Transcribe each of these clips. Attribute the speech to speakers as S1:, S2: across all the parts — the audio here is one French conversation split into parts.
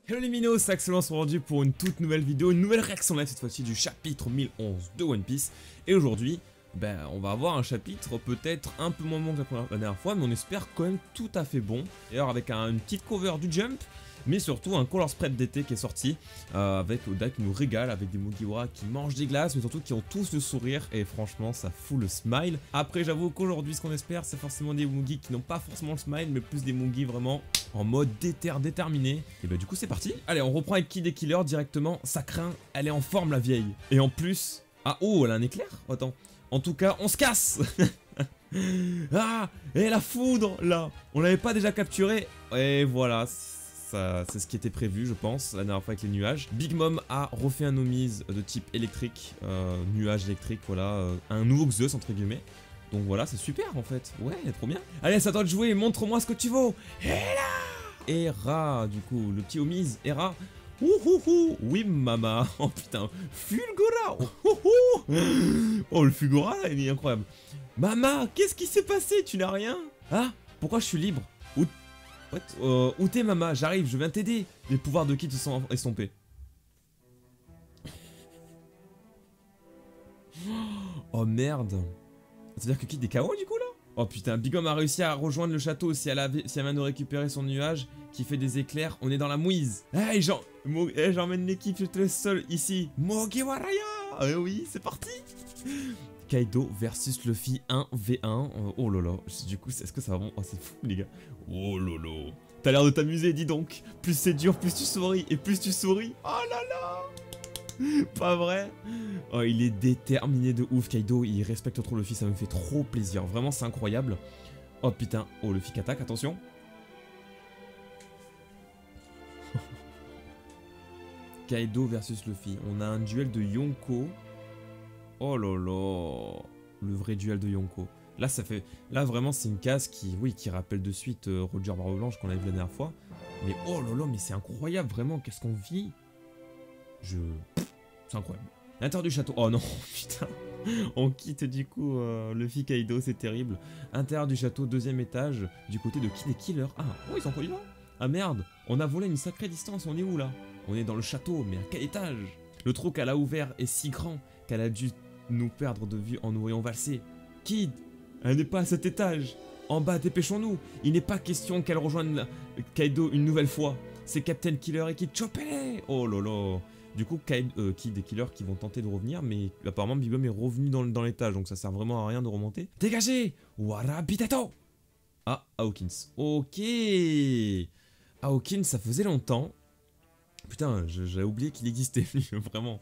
S1: Hello les minos, c'est Axel, on se retrouve pour une toute nouvelle vidéo, une nouvelle réaction live cette fois-ci du chapitre 1011 de One Piece. Et aujourd'hui, on va avoir un chapitre peut-être un peu moins bon que la dernière fois, mais on espère quand même tout à fait bon. D'ailleurs avec une petite cover du Jump, mais surtout un color spread d'été qui est sorti, avec Oda qui nous régale, avec des Mugiwara qui mangent des glaces, mais surtout qui ont tous le sourire, et franchement ça fout le smile. Après j'avoue qu'aujourd'hui ce qu'on espère c'est forcément des Mugi qui n'ont pas forcément le smile, mais plus des Mugi vraiment en mode déterminé. Et bah du coup c'est parti. Allez, on reprend avec Kid et Killer directement, ça craint, elle est en forme la vieille. Et en plus... Ah oh, elle a un éclair? Attends. En tout cas, on se casse. Ah, et la foudre là, on l'avait pas déjà capturé. Et voilà, c'est ce qui était prévu je pense, la dernière fois avec les nuages. Big Mom a refait un Omise de type électrique, nuage électrique, voilà, un nouveau Zeus entre guillemets. Donc voilà, c'est super en fait, ouais, trop bien. Allez, c'est à toi de jouer, montre-moi ce que tu vaux. Et là Hera, du coup, le petit Omise, Hera. Ouhouhou, oui maman. Oh putain, Fulgora. Oh le Fulgora là, il est incroyable. Mama, qu'est-ce qui s'est passé? Tu n'as rien? Ah, pourquoi je suis libre? Où t'es Mama? J'arrive, je viens t'aider. Les pouvoirs de Kid se sont estompés. Oh merde. C'est-à-dire que Kid est KO du coup là? Oh putain, Big Mom a réussi à rejoindre le château si elle vient de récupérer son nuage qui fait des éclairs. On est dans la mouise. Hey, j'emmène l'équipe, je te laisse seul ici. Mugiwara. Oui, c'est parti. Kaido versus Luffy 1v1. Oh lolo. Du coup, est-ce que ça va vraiment... Oh, c'est fou les gars. Oh lolo. T'as l'air de t'amuser, dis donc. Plus c'est dur, plus tu souris. Et plus tu souris. Oh là là. Pas vrai? Oh, il est déterminé de ouf, Kaido, il respecte trop Luffy, ça me fait trop plaisir, vraiment c'est incroyable. Oh putain, oh Luffy qui attaque, attention. Kaido versus Luffy, on a un duel de Yonko. Oh là là, le vrai duel de Yonko. Là ça fait, là vraiment c'est une case qui, oui, qui rappelle de suite Roger Barbe Blanche qu'on a vu la dernière fois. Mais oh là là, mais c'est incroyable vraiment, qu'est-ce qu'on vit? C'est incroyable. L'intérieur du château. Oh non, putain. On quitte du coup Luffy Kaido, c'est terrible. Intérieur du château, deuxième étage, du côté de Kid et Killer. Ah, oh, ils sont encore vivants. Ah merde, on a volé une sacrée distance, on est où là? On est dans le château, mais à quel étage? Le trou qu'elle a ouvert est si grand qu'elle a dû nous perdre de vue en nous voyant valser. Kid, elle n'est pas à cet étage. En bas, dépêchons-nous. Il n'est pas question qu'elle rejoigne Kaido une nouvelle fois. C'est Captain Killer et Kid, chopez-les. Oh lolo. Du coup, Kid et Killer qui vont tenter de revenir, mais apparemment Big Mom est revenu dans l'étage, donc ça sert vraiment à rien de remonter. Dégagez! Warabitato! Ah, Hawkins. Ok! Hawkins, ça faisait longtemps. Putain, j'avais oublié qu'il existait, vraiment.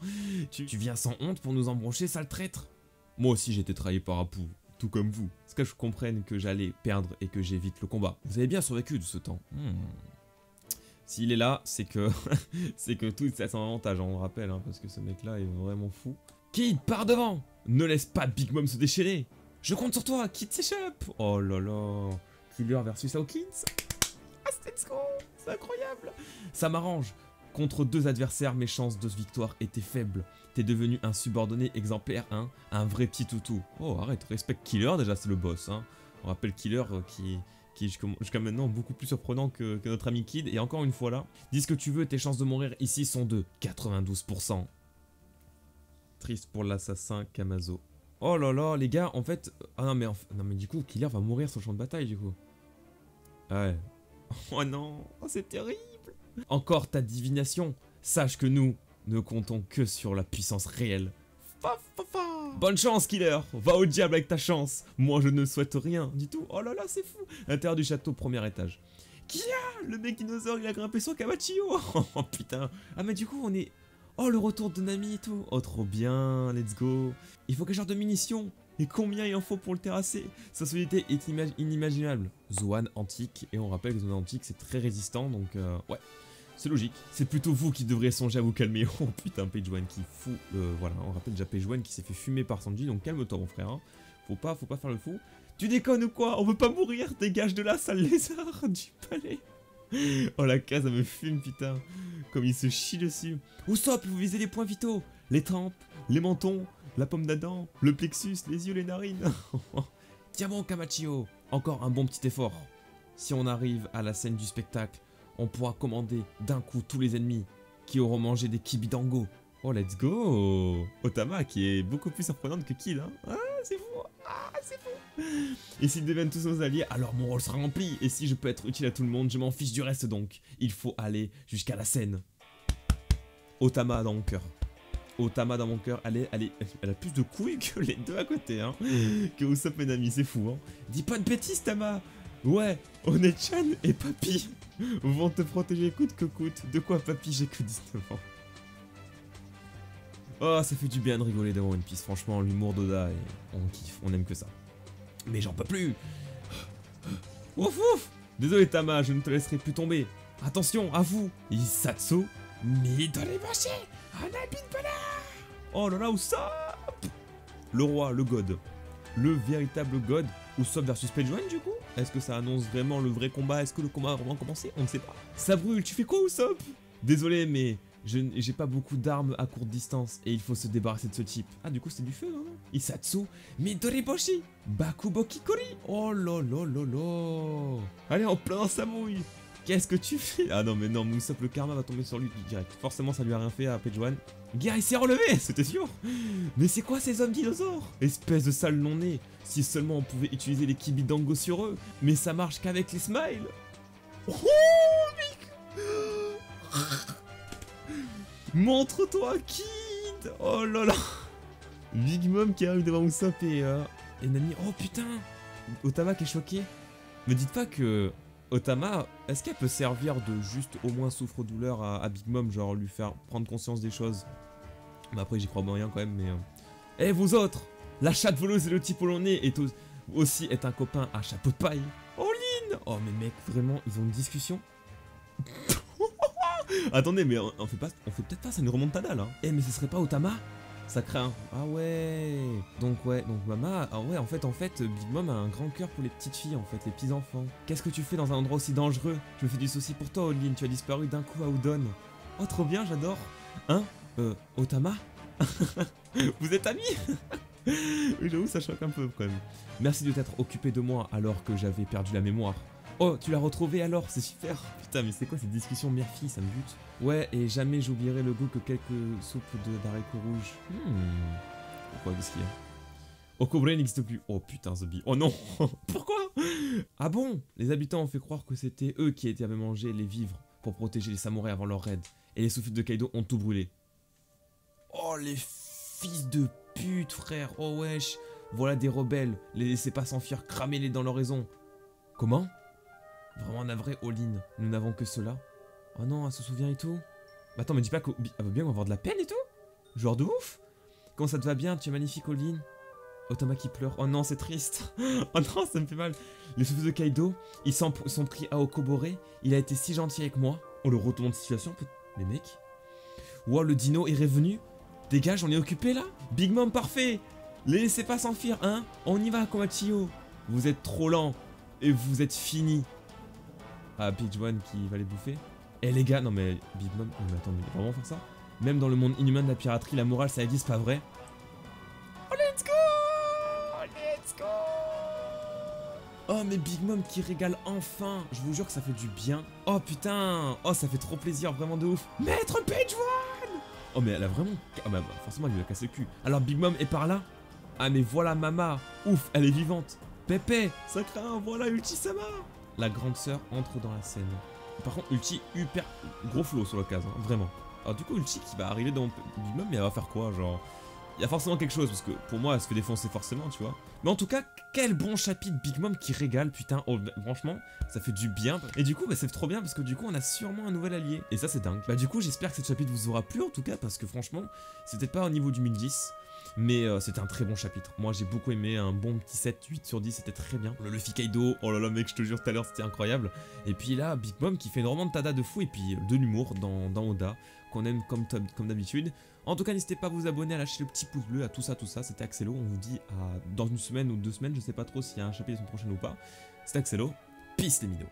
S1: Tu viens sans honte pour nous embrocher, sale traître? Moi aussi j'ai été trahi par Apu, tout comme vous. Est-ce que je comprenne que j'allais perdre et que j'évite le combat? Vous avez bien survécu de ce temps. S'il est là, c'est que c'est que tout ça c'est un avantage, on le rappelle, hein, parce que ce mec-là est vraiment fou. Kid, pars devant! Ne laisse pas Big Mom se déchaîner! Je compte sur toi, Kid s'échappe! Oh là là! Killer versus Hawkins! Ah, let's go! C'est incroyable! Ça m'arrange! Contre deux adversaires, mes chances de victoire étaient faibles. T'es devenu un subordonné exemplaire, hein? Un vrai petit toutou. Oh, arrête, respecte Killer, déjà c'est le boss, hein. On rappelle Killer qui est jusqu'à maintenant beaucoup plus surprenant que notre ami Kid. Et encore une fois là, dis ce que tu veux, tes chances de mourir ici sont de 92%. Triste pour l'assassin Kamazo. Oh là là, les gars, en fait... Ah non mais du coup, Killer va mourir sur le champ de bataille du coup. Ouais. Oh non, oh, c'est terrible. Encore ta divination. Sache que nous ne comptons que sur la puissance réelle. Bonne chance, Killer. Va au diable avec ta chance. Moi, je ne souhaite rien du tout. Oh là là, c'est fou. Intérieur du château, premier étage. Kia, le mec dinosaure, il a grimpé sur Kamachio. Oh putain. Ah mais du coup, on est... Oh, le retour de Nami et tout. Oh, trop bien. Let's go. Il faut quel genre de munitions? Et combien il en faut pour le terrasser? Sa solidité est inimaginable. Zoan antique. Et on rappelle que Zoan antique, c'est très résistant. Donc, ouais. C'est logique, c'est plutôt vous qui devriez songer à vous calmer. Oh putain, Page One qui fout, voilà, on rappelle déjà Page One qui s'est fait fumer par Sanji, donc calme-toi mon frère, hein. Faut pas faire le fou. Tu déconnes ou quoi? On veut pas mourir, dégage de là, sale lézard du palais. Oh la case, elle me fume putain, comme il se chie dessus. Usopp, vous visez les points vitaux, les tempes, les mentons, la pomme d'Adam, le plexus, les yeux, les narines. Tiens bon Kamachio, encore un bon petit effort. Si on arrive à la scène du spectacle, on pourra commander d'un coup tous les ennemis qui auront mangé des kibidango. Oh, let's go! Otama qui est beaucoup plus surprenante que Kid, hein? Ah, c'est fou! Ah, c'est fou! Et s'ils deviennent tous nos alliés, alors mon rôle sera rempli. Et si je peux être utile à tout le monde, je m'en fiche du reste donc. Il faut aller jusqu'à la scène. Otama dans mon cœur. Otama dans mon cœur, elle a plus de couilles que les deux à côté, hein. Que Usopp et Nami, c'est fou, hein. Dis pas de bêtises, Tama! Ouais, One-chan et Papy vont te protéger coûte que coûte. De quoi, Papy? J'ai que 19 ans. Oh, ça fait du bien de rigoler devant One Piece. Franchement, l'humour d'Oda, on kiffe, on aime que ça. Mais j'en peux plus. Ouf ouf. Désolé Tama, je ne te laisserai plus tomber. Attention, à vous. Isatsu Midoriboshi Hanabitbana. Oh là là, Usopp. Le roi, le god. Le véritable god. Usopp versus Page One du coup. Est-ce que ça annonce vraiment le vrai combat? Est-ce que le combat a vraiment commencé? On ne sait pas. Ça brûle, tu fais quoi Usopp? Désolé, mais j'ai pas beaucoup d'armes à courte distance et il faut se débarrasser de ce type. Ah, du coup, c'est du feu, non? Isatsu Midoriboshi Bakuboki Kori. Oh là là là là. Allez, en plein sa mouille. Qu'est-ce que tu fais? Ah non, mais non, Usopp, le karma va tomber sur lui direct. Forcément, ça lui a rien fait à Page One. Guerre, il s'est relevé, c'était sûr. Mais c'est quoi ces hommes dinosaures? Espèce de sale non-né. Si seulement on pouvait utiliser les kibidango sur eux. Mais ça marche qu'avec les smiles. Oh, mec. Montre-toi, Kid. Oh là là. Big Mom qui arrive devant Usopp et Nami. Oh putain. Otama qui est choqué. Me dites pas que Otama, est-ce qu'elle peut servir de juste au moins souffre-douleur à Big Mom, genre lui faire prendre conscience des choses? Mais après j'y crois moyen quand même, mais... Eh vous autres, la chatte voleuse et le type polonais est aussi un copain à chapeau de paille. Oh Lynn. Oh mais mec, vraiment, ils ont une discussion. Attendez, mais on fait peut-être pas, ça une remontada là. Eh mais ce serait pas Otama? Ça craint. Ah ouais. Donc Mama, ah ouais, en fait, Big Mom a un grand cœur pour les petites filles, en fait, les petits enfants. Qu'est-ce que tu fais dans un endroit aussi dangereux? Je me fais du souci pour toi, Olin, tu as disparu d'un coup à Udon. Oh, trop bien, j'adore. Hein? Otama? Vous êtes amis? Oui, j'avoue, ça choque un peu quand même. Merci de t'être occupé de moi alors que j'avais perdu la mémoire. Oh, tu l'as retrouvé alors, c'est super. Putain, mais c'est quoi cette discussion mère-fille, ça me bute. Ouais, et jamais j'oublierai le goût que quelques soupes d'haricots rouges. Pourquoi, qu'est-ce qu'il y a? Okobre n'existe plus. Oh putain, Zombie. Oh non. Pourquoi? Ah bon? Les habitants ont fait croire que c'était eux qui avaient mangé les vivres pour protéger les samouraïs avant leur raid. Et les sous-fifs de Kaido ont tout brûlé. Oh, les fils de pute, frère. Oh wesh. Voilà des rebelles. Les laissez pas s'enfuir, cramez-les dans leur raison. Comment? Vraiment navré, Olin. Nous n'avons que cela. Oh non, elle se souvient et tout. Mais attends, me dis pas qu'elle veut bien avoir de la peine et tout? Genre de ouf? Quand ça te va bien, tu es magnifique, Olin. Otama qui pleure. Oh non, c'est triste. Oh non, ça me fait mal. Les souffles de Kaido, ils sont pris à Okobore. Il a été si gentil avec moi. Oh, le retournement de situation. Mais mec. Wow, le dino est revenu. Dégage, on est occupé là. Big Mom, parfait. Les laissez pas s'enfuir, hein. On y va, Komachiyo. Vous êtes trop lent. Et vous êtes fini. Ah, Page One qui va les bouffer. Eh les gars, non mais Big Mom, non mais attends, mais vraiment faire ça? Même dans le monde inhumain de la piraterie, la morale ça existe, pas vrai? Oh let's go! Let's go! Oh mais Big Mom qui régale enfin! Je vous jure que ça fait du bien. Oh putain! Oh ça fait trop plaisir, vraiment de ouf! Maître Page One! Oh mais elle a vraiment... Ah bah forcément elle lui a cassé le cul. Alors Big Mom est par là? Ah mais voilà Mama! Ouf, elle est vivante! Pépé! Ça craint, voilà Ulti-sama! La grande sœur entre dans la scène. Par contre, Ulti, hyper gros flow sur l'occasion, hein, vraiment. Alors du coup, Ulti qui va arriver dans Big Mom, mais elle va faire quoi, genre... Il y a forcément quelque chose, parce que pour moi, elle se fait défoncer forcément, tu vois. Mais en tout cas, quel bon chapitre Big Mom qui régale, putain. Oh, bah, franchement, ça fait du bien. Et du coup, bah, c'est trop bien, parce que du coup, on a sûrement un nouvel allié. Et ça, c'est dingue. Bah du coup, j'espère que ce chapitre vous aura plu, en tout cas, parce que franchement, c'est peut-être pas au niveau du 1010. Mais c'était un très bon chapitre. Moi j'ai beaucoup aimé, un bon petit 7, 8 sur 10, c'était très bien. Le Luffy Kaido, oh là là mec, je te jure tout à l'heure c'était incroyable. Et puis là, Big Mom qui fait une remontada de fou et puis de l'humour dans Oda, qu'on aime comme d'habitude. En tout cas, n'hésitez pas à vous abonner, à lâcher le petit pouce bleu, à tout ça, c'était Axelo. On vous dit dans une semaine ou 2 semaines, je sais pas trop s'il y a un chapitre la semaine prochaine ou pas. C'était Axelo, peace les minos.